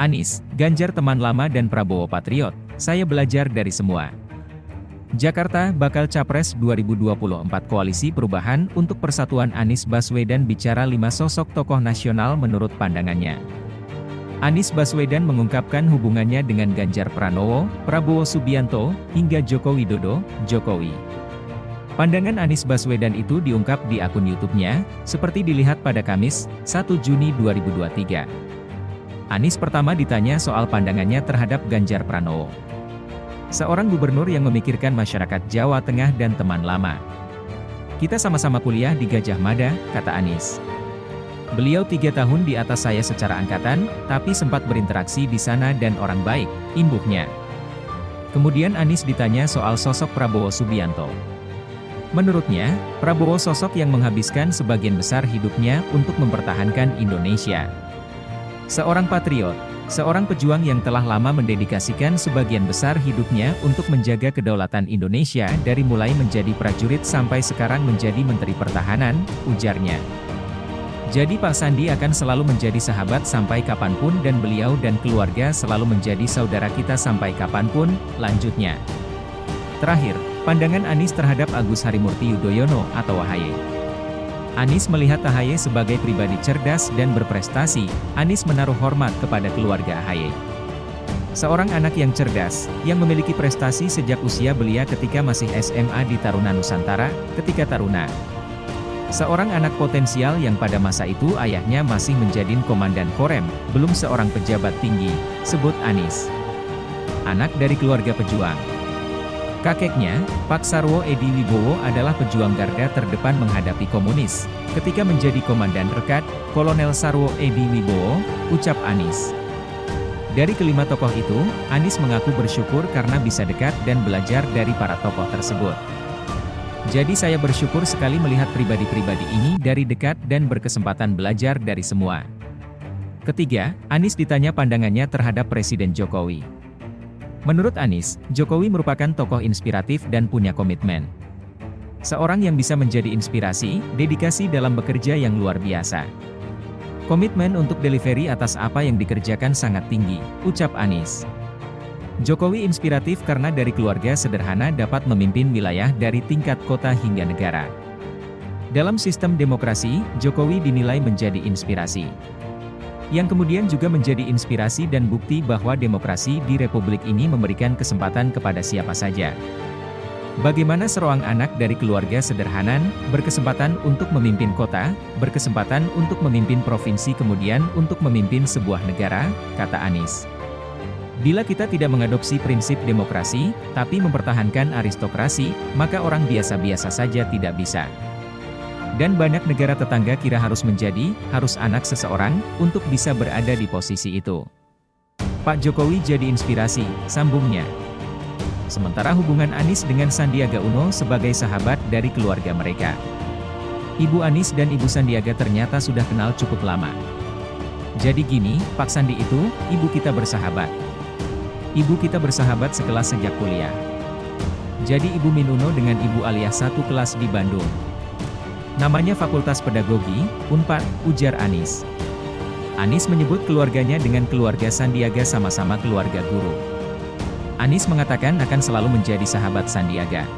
Anies, Ganjar teman lama dan Prabowo patriot, saya belajar dari semua. Jakarta, bakal Capres 2024 Koalisi Perubahan untuk Persatuan Anies Baswedan bicara 5 sosok tokoh nasional menurut pandangannya. Anies Baswedan mengungkapkan hubungannya dengan Ganjar Pranowo, Prabowo Subianto, hingga Joko Widodo, Jokowi. Pandangan Anies Baswedan itu diungkap di akun YouTube-nya, seperti dilihat pada Kamis, 1 Juni 2023. Anies pertama ditanya soal pandangannya terhadap Ganjar Pranowo. Seorang gubernur yang memikirkan masyarakat Jawa Tengah dan teman lama. Kita sama-sama kuliah di Gajah Mada, kata Anies. Beliau 3 tahun di atas saya secara angkatan, tapi sempat berinteraksi di sana dan orang baik, imbuhnya. Kemudian Anies ditanya soal sosok Prabowo Subianto. Menurutnya, Prabowo sosok yang menghabiskan sebagian besar hidupnya untuk mempertahankan Indonesia. Seorang patriot, seorang pejuang yang telah lama mendedikasikan sebagian besar hidupnya untuk menjaga kedaulatan Indonesia dari mulai menjadi prajurit sampai sekarang menjadi Menteri Pertahanan, ujarnya. Jadi Pak Sandi akan selalu menjadi sahabat sampai kapanpun dan beliau dan keluarga selalu menjadi saudara kita sampai kapanpun, lanjutnya. Terakhir, pandangan Anies terhadap Agus Harimurti Yudhoyono atau AHY. Anies melihat AHY sebagai pribadi cerdas dan berprestasi. Anies menaruh hormat kepada keluarga AHY. Seorang anak yang cerdas, yang memiliki prestasi sejak usia belia ketika masih SMA di Taruna Nusantara, ketika taruna. Seorang anak potensial yang pada masa itu ayahnya masih menjadi komandan Korem, belum seorang pejabat tinggi, sebut Anies. Anak dari keluarga pejuang. Kakeknya, Pak Sarwo Edi Wibowo adalah pejuang garda terdepan menghadapi komunis. Ketika menjadi komandan Rekat, Kolonel Sarwo Edi Wibowo, ucap Anies. Dari kelima tokoh itu, Anies mengaku bersyukur karena bisa dekat dan belajar dari para tokoh tersebut. Jadi saya bersyukur sekali melihat pribadi-pribadi ini dari dekat dan berkesempatan belajar dari semua. Ketiga, Anies ditanya pandangannya terhadap Presiden Jokowi. Menurut Anies, Jokowi merupakan tokoh inspiratif dan punya komitmen. Seorang yang bisa menjadi inspirasi, dedikasi dalam bekerja yang luar biasa. Komitmen untuk delivery atas apa yang dikerjakan sangat tinggi, ucap Anies. Jokowi inspiratif karena dari keluarga sederhana dapat memimpin wilayah dari tingkat kota hingga negara. Dalam sistem demokrasi, Jokowi dinilai menjadi inspirasi. Yang kemudian juga menjadi inspirasi dan bukti bahwa demokrasi di Republik ini memberikan kesempatan kepada siapa saja. Bagaimana seorang anak dari keluarga sederhana, berkesempatan untuk memimpin kota, berkesempatan untuk memimpin provinsi kemudian untuk memimpin sebuah negara, kata Anies. Bila kita tidak mengadopsi prinsip demokrasi, tapi mempertahankan aristokrasi, maka orang biasa-biasa saja tidak bisa. Dan banyak negara tetangga kira harus anak seseorang, untuk bisa berada di posisi itu. Pak Jokowi jadi inspirasi, sambungnya. Sementara hubungan Anies dengan Sandiaga Uno sebagai sahabat dari keluarga mereka. Ibu Anies dan Ibu Sandiaga ternyata sudah kenal cukup lama. Jadi gini, Pak Sandi itu, ibu kita bersahabat. Ibu kita bersahabat sekelas sejak kuliah. Jadi Ibu Minuno dengan Ibu alias satu kelas di Bandung. Namanya Fakultas Pedagogi, Unpad, ujar Anies. Anies menyebut keluarganya dengan keluarga Sandiaga sama-sama keluarga guru. Anies mengatakan akan selalu menjadi sahabat Sandiaga.